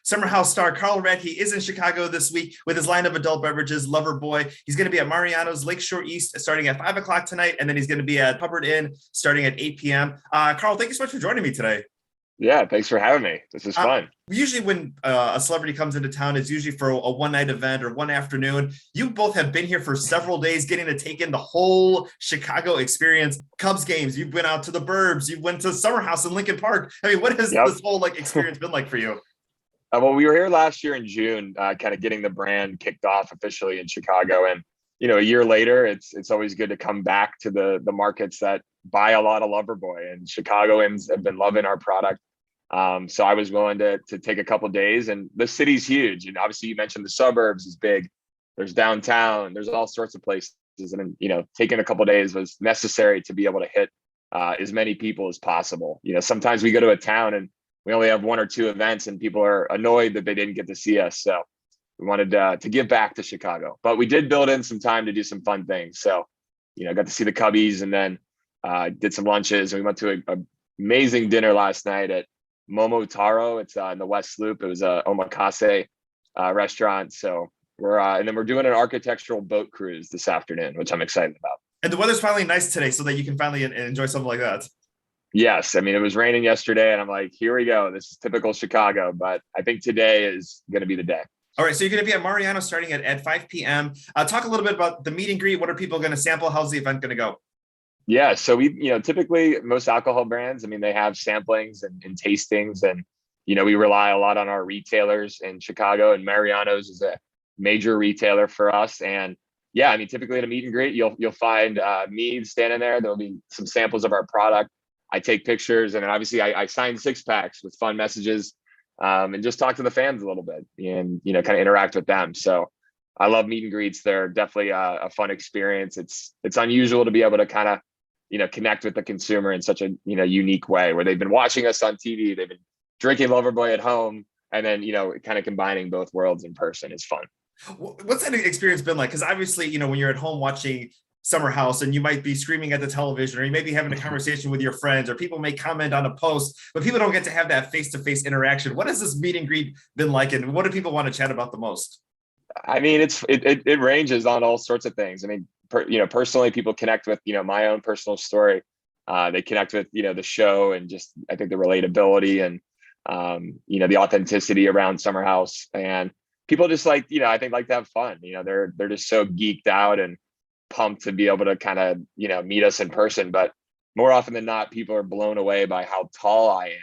Summer House star Carl Radke is in Chicago this week with his line of adult beverages, Loverboy. He's going to be at Mariano's Lakeshore East starting at 5 o'clock tonight, and then he's going to be at Hubbard Inn starting at 8 p.m. Carl, thank you so much for joining me today. Yeah, thanks for having me. This is fun. Usually when a celebrity comes into town, it's usually for a one-night event or one afternoon. You both have been here for several days getting to take in the whole Chicago experience. Cubs games, you've been out to the Burbs, you went to Summer House in Lincoln Park. I mean, what has this whole experience been like for you? Well, we were here last year in June, kind of getting the brand kicked off officially in Chicago. And, a year later, it's always good to come back to the markets that buy a lot of Loverboy, and Chicagoans have been loving our product. So I was willing to take a couple of days, and the city's huge. And obviously you mentioned the suburbs is big. There's downtown, there's all sorts of places. And, taking a couple of days was necessary to be able to hit as many people as possible. Sometimes we go to a town and we only have one or two events and people are annoyed that they didn't get to see us. So we wanted to give back to Chicago, but we did build in some time to do some fun things. So, got to see the Cubbies, and then did some lunches, and we went to a amazing dinner last night at Momotaro. It's in the West Loop. It was a omakase restaurant. So and then we're doing an architectural boat cruise this afternoon, which I'm excited about. And the weather's finally nice today so that you can finally enjoy something like that. Yes. I mean, it was raining yesterday and I'm like, here we go. This is typical Chicago, but I think today is going to be the day. All right. So you're going to be at Mariano starting at 5 p.m. Talk a little bit about the meet and greet. What are people going to sample? How's the event going to go? Yeah. So we, typically most alcohol brands, I mean, they have samplings and tastings, and, we rely a lot on our retailers in Chicago, and Mariano's is a major retailer for us. And yeah, I mean, typically at a meet and greet, you'll find me standing there. There'll be some samples of our product. I take pictures, and then obviously I sign 6-packs with fun messages, and just talk to the fans a little bit and, kind of interact with them. So I love meet and greets. They're definitely a fun experience. It's unusual to be able to kind of, connect with the consumer in such a, unique way, where they've been watching us on TV, they've been drinking Loverboy at home, and then, kind of combining both worlds in person is fun. What's that experience been like? Because obviously, when you're at home watching Summer House and you might be screaming at the television, or you may be having a conversation with your friends, or people may comment on a post, but people don't get to have that face-to-face interaction. What has this meet and greet been like, and what do people want to chat about the most? I mean, it ranges on all sorts of things. I mean, personally, people connect with, my own personal story. They connect with, the show, and just, I think, the relatability and, the authenticity around Summer House. And people just I think like to have fun. They're just so geeked out and pumped to be able to kind of, meet us in person. But more often than not, people are blown away by how tall I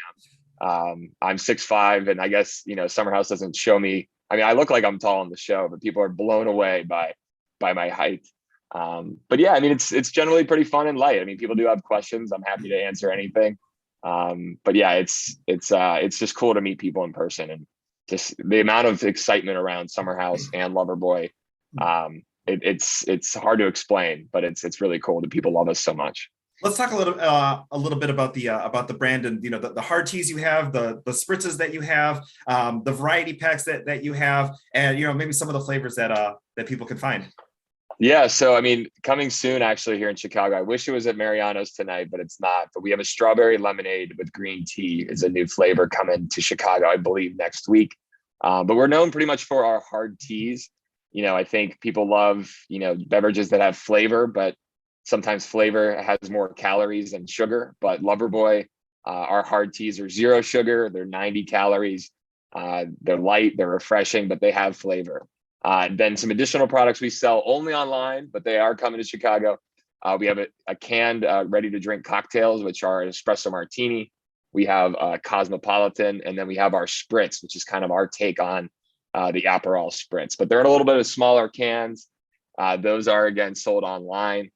am. I'm 6'5", and I guess, Summer House doesn't show me. I mean, I look like I'm tall on the show, but people are blown away by my height. But yeah, I mean, it's generally pretty fun and light. I mean, people do have questions. I'm happy to answer anything. But yeah, it's just cool to meet people in person, and just the amount of excitement around Summer House and Loverboy. It's hard to explain, but it's really cool that people love us so much. Let's talk a little bit about the brand, and the hard teas you have, the spritzes that you have, the variety packs that you have, and maybe some of the flavors that people can find. Yeah, so I mean, coming soon actually here in Chicago. I wish it was at Mariano's tonight, but it's not. But we have a strawberry lemonade with green tea is a new flavor coming to Chicago, I believe, next week. But we're known pretty much for our hard teas. I think people love, beverages that have flavor, but sometimes flavor has more calories than sugar. But Loverboy, our hard teas are 0 sugar. They're 90 calories. They're light, they're refreshing, but they have flavor. Then some additional products we sell only online, but they are coming to Chicago. We have a canned ready to drink cocktails, which are an espresso martini. We have Cosmopolitan, and then we have our spritz, which is kind of our take on the Aperol spritz, but they're in a little bit of smaller cans. Those are, again, sold online.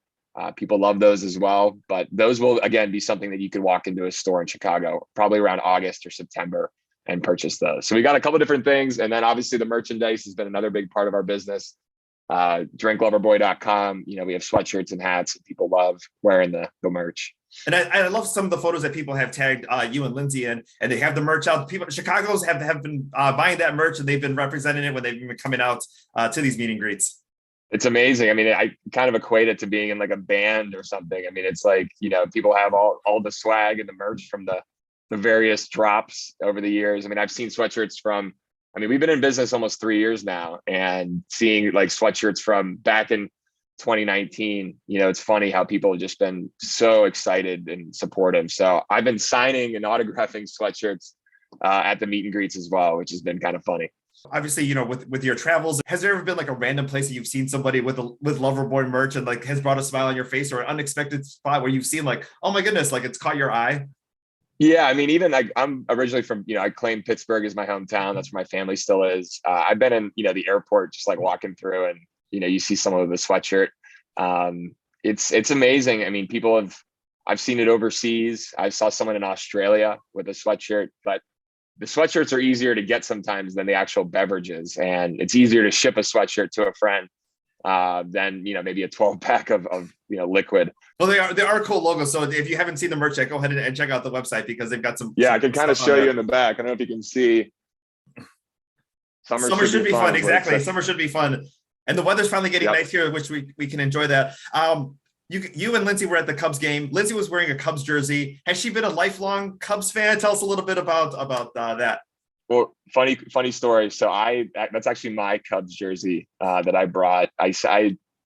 People love those as well, but those will, again, be something that you could walk into a store in Chicago, probably around August or September, and purchase those. So we got a couple different things. And then obviously the merchandise has been another big part of our business. Drinkloverboy.com. We have sweatshirts and hats. People love wearing the merch. And I love some of the photos that people have tagged you and Lindsay in, and they have the merch out. People, Chicago's have been buying that merch, and they've been representing it when they've been coming out to these meet and greets. It's amazing. I mean, I kind of equate it to being in like a band or something. I mean, it's like, people have all the swag and the merch from the the various drops over the years. I mean, I've seen sweatshirts from, I mean, we've been in business almost 3 years now, and seeing like sweatshirts from back in 2019, it's funny how people have just been so excited and supportive. So I've been signing and autographing sweatshirts at the meet and greets as well, which has been kind of funny. Obviously, with your travels, has there ever been like a random place that you've seen somebody with Loverboy merch and like has brought a smile on your face, or an unexpected spot where you've seen like, oh my goodness, like it's caught your eye? Yeah, I mean, even like I'm originally from, I claim Pittsburgh is my hometown. That's where my family still is. I've been in, the airport, just like walking through, and you see someone with a sweatshirt. It's amazing. I mean, I've seen it overseas. I saw someone in Australia with a sweatshirt, but the sweatshirts are easier to get sometimes than the actual beverages, and it's easier to ship a sweatshirt to a friend than maybe a 12-pack of liquid. Well, they are cool logos. So if you haven't seen the merch yet, go ahead and check out the website, because they've got some. Yeah, I can kind of show you in the back. I don't know if you can see. Summer should be fun. Exactly, summer should be fun, and the weather's finally getting nice here, which we can enjoy that. You and Lindsay were at the Cubs game. Lindsay was wearing a Cubs jersey. Has she been a lifelong Cubs fan? Tell us a little bit about that. Well, funny story. So that's actually my Cubs jersey that I brought. I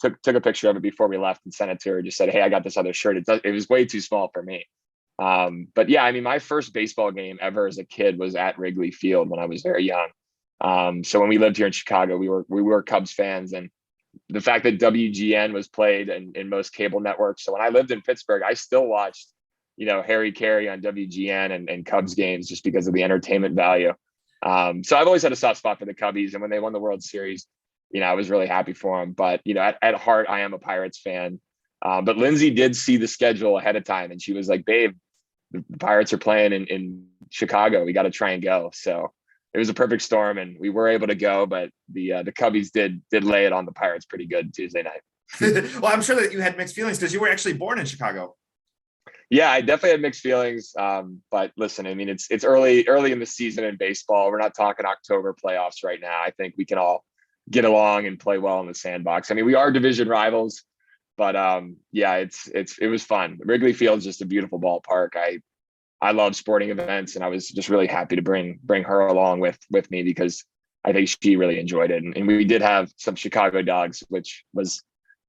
took a picture of it before we left and sent it to her. Just said, "Hey, I got this other shirt." It was way too small for me. But yeah, I mean, my first baseball game ever as a kid was at Wrigley Field when I was very young. So when we lived here in Chicago, we were Cubs fans, and the fact that WGN was played in most cable networks. So when I lived in Pittsburgh, I still watched, Harry Carey on WGN and Cubs games just because of the entertainment value. So I've always had a soft spot for the Cubbies, and when they won the World Series, I was really happy for them. But, at heart, I am a Pirates fan. But Lindsay did see the schedule ahead of time, and she was like, "Babe, the Pirates are playing in Chicago. We got to try and go." So it was a perfect storm, and we were able to go, but the Cubbies did lay it on the Pirates pretty good Tuesday night. Well, I'm sure that you had mixed feelings because you were actually born in Chicago. Yeah, I definitely had mixed feelings. But listen, I mean, it's early in the season in baseball. We're not talking October playoffs right now. I think we can all get along and play well in the sandbox. I mean, we are division rivals, but yeah, it was fun. Wrigley Field is just a beautiful ballpark. I love sporting events, and I was just really happy to bring her along with me, because I think she really enjoyed it. And we did have some Chicago dogs, which was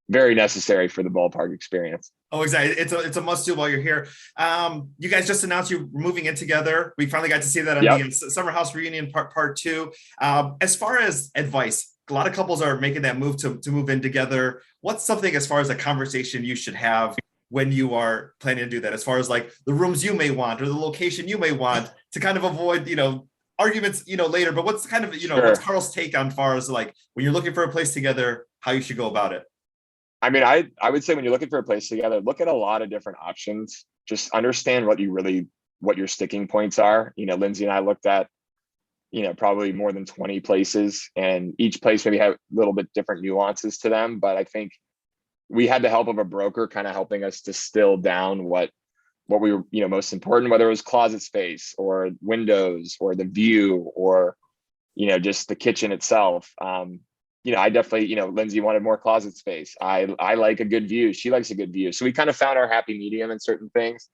very necessary for the ballpark experience. Oh, exactly. It's a must do while you're here. You guys just announced you're moving in together. We finally got to see that on the Summer House Reunion part 2. As far as advice, a lot of couples are making that move to move in together. What's something as far as a conversation you should have when you are planning to do that, as far as like the rooms you may want or the location you may want, to kind of avoid, arguments, later? But what's kind of, Sure. What's Carl's take on far as like when you're looking for a place together, how you should go about it? I mean, I would say when you're looking for a place together, look at a lot of different options. Just understand what your sticking points are. Lindsay and I looked at, probably more than 20 places, and each place maybe have a little bit different nuances to them. But I think we had the help of a broker kind of helping us distill down what we were, most important, whether it was closet space or windows or the view or, just the kitchen itself. I definitely, Lindsay wanted more closet space. I like a good view. She likes a good view. So we kind of found our happy medium in certain things.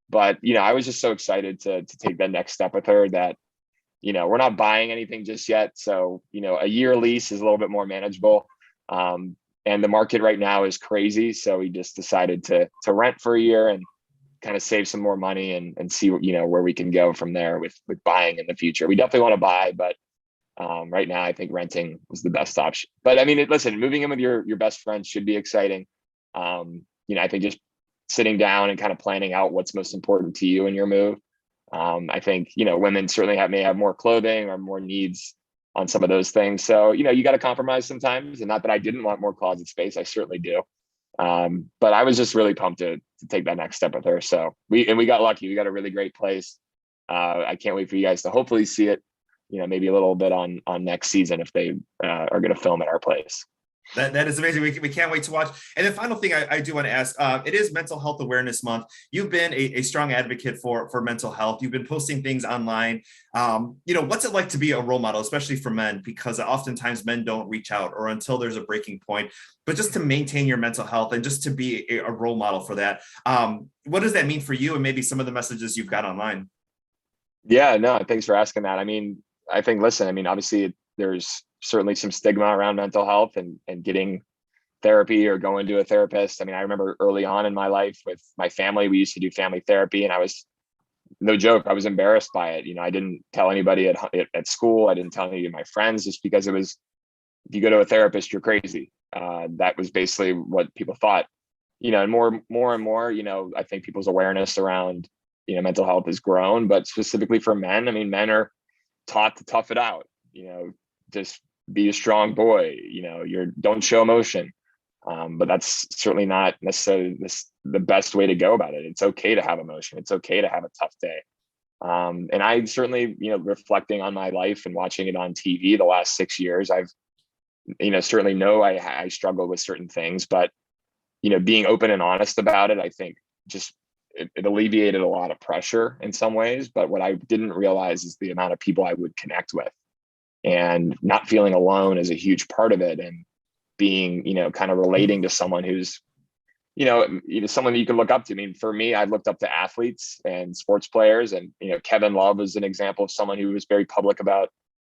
But, I was just so excited to take that next step with her that, we're not buying anything just yet. So, a year lease is a little bit more manageable. And the market right now is crazy. So we just decided to rent for a year and kind of save some more money and see, where we can go from there with buying in the future. We definitely want to buy, but right now I think renting was the best option. But I mean, listen, moving in with your best friend should be exciting. I think just sitting down and kind of planning out what's most important to you in your move. I think, women certainly may have more clothing or more needs on some of those things. So, you got to compromise sometimes, and not that I didn't want more closet space. I certainly do. But I was just really pumped to take that next step with her. So we got lucky. We got a really great place. I can't wait for you guys to hopefully see it, maybe a little bit on next season if they are going to film at our place. That is amazing. We can't wait to watch. And the final thing I do want to ask, it is Mental Health Awareness Month. You've been a strong advocate for mental health. You've been posting things online. What's it like to be a role model, especially for men? Because oftentimes men don't reach out or until there's a breaking point. But just to maintain your mental health and just to be a role model for that, what does that mean for you and maybe some of the messages you've got online? Yeah, no, thanks for asking that. I mean, I think, listen, I mean, obviously there's certainly some stigma around mental health and getting therapy or going to a therapist. I mean, I remember early on in my life with my family, we used to do family therapy, and I was, no joke, I was embarrassed by it. I didn't tell anybody at school. I didn't tell any of my friends, just because it was, if you go to a therapist, you're crazy. That was basically what people thought. And more and more, I think people's awareness around, mental health has grown, but specifically for men, I mean, men are taught to tough it out, just be a strong boy, don't show emotion. But that's certainly not necessarily the best way to go about it. It's okay to have emotion. It's okay to have a tough day. And I certainly, reflecting on my life and watching it on TV the last 6 years, I've, certainly know I struggle with certain things, but, being open and honest about it, I think just it alleviated a lot of pressure in some ways. But what I didn't realize is the amount of people I would connect with, and not feeling alone is a huge part of it. And being, kind of relating to someone who's, someone that you can look up to. I mean, for me, I've looked up to athletes and sports players, and, Kevin Love is an example of someone who was very public about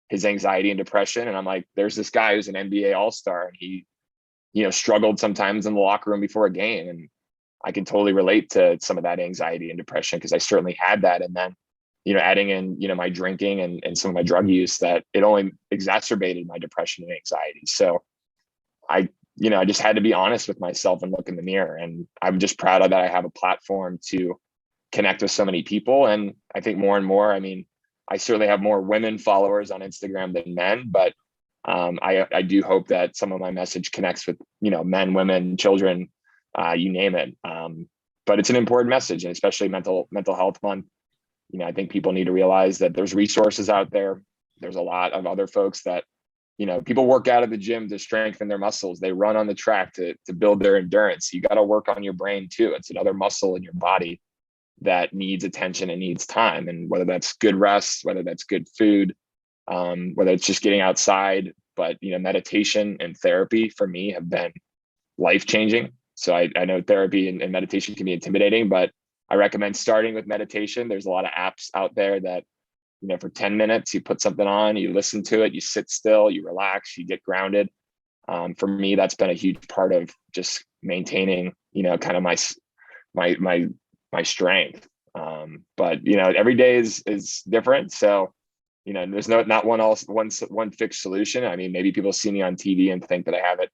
his anxiety and depression. And I'm like, there's this guy who's an NBA All-Star, and he, struggled sometimes in the locker room before a game. And I can totally relate to some of that anxiety and depression, because I certainly had that. And then, adding in, my drinking and some of my drug use, that it only exacerbated my depression and anxiety. So I just had to be honest with myself and look in the mirror. And I'm just proud of that. I have a platform to connect with so many people. And I think more and more, I mean, I certainly have more women followers on Instagram than men, but I do hope that some of my message connects with, men, women, children, you name it. But it's an important message, and especially mental health month. I think people need to realize that there's resources out there. There's a lot of other folks that, people work out at the gym to strengthen their muscles. They run on the track to build their endurance. You got to work on your brain too. It's another muscle in your body that needs attention and needs time. And whether that's good rest, whether that's good food, whether it's just getting outside, but, meditation and therapy for me have been life-changing. So I know therapy and meditation can be intimidating, but I recommend starting with meditation. There's a lot of apps out there that, for 10 minutes, you put something on, you listen to it, you sit still, you relax, you get grounded. For me, that's been a huge part of just maintaining, kind of my strength. But, every day is different. So, there's not one fixed solution. I mean, maybe people see me on TV and think that I have it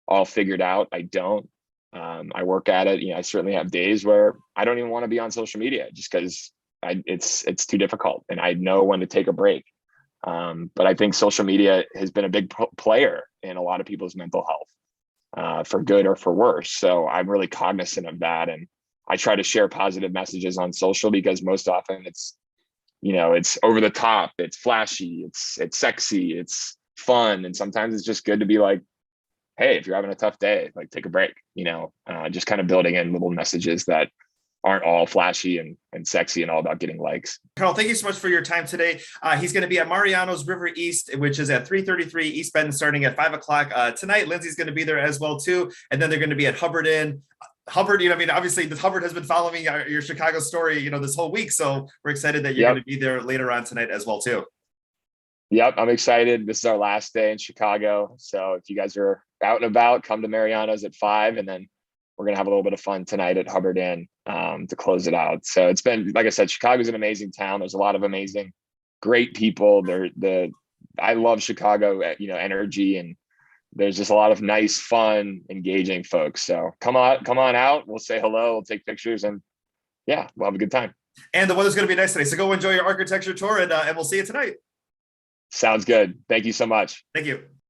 all figured out. I don't. I work at it. I certainly have days where I don't even want to be on social media, just because it's too difficult, and I know when to take a break. But I think social media has been a big player in a lot of people's mental health, for good or for worse. So I'm really cognizant of that, and I try to share positive messages on social, because most often it's over the top, it's flashy, it's sexy, it's fun, and sometimes it's just good to be like, hey, if you're having a tough day, like, take a break. Just kind of building in little messages that aren't all flashy and sexy and all about getting likes. Carl, thank you so much for your time today. He's going to be at Mariano's River East, which is at 333 East Bend, starting at 5 o'clock tonight. Lindsay's going to be there as well too. And then they're going to be at Hubbard Inn. Hubbard, obviously the Hubbard has been following your Chicago story, this whole week. So we're excited that you're going to be there later on tonight as well too. Yep, I'm excited. This is our last day in Chicago. So if you guys are out and about, come to Mariano's at 5, and then we're going to have a little bit of fun tonight at Hubbard Inn to close it out. So it's been, like I said, Chicago's an amazing town. There's a lot of amazing, great people. I love Chicago, energy, and there's just a lot of nice, fun, engaging folks. So come on out. We'll say hello. We'll take pictures, and yeah, we'll have a good time. And the weather's going to be nice today. So go enjoy your architecture tour, and we'll see you tonight. Sounds good. Thank you so much. Thank you.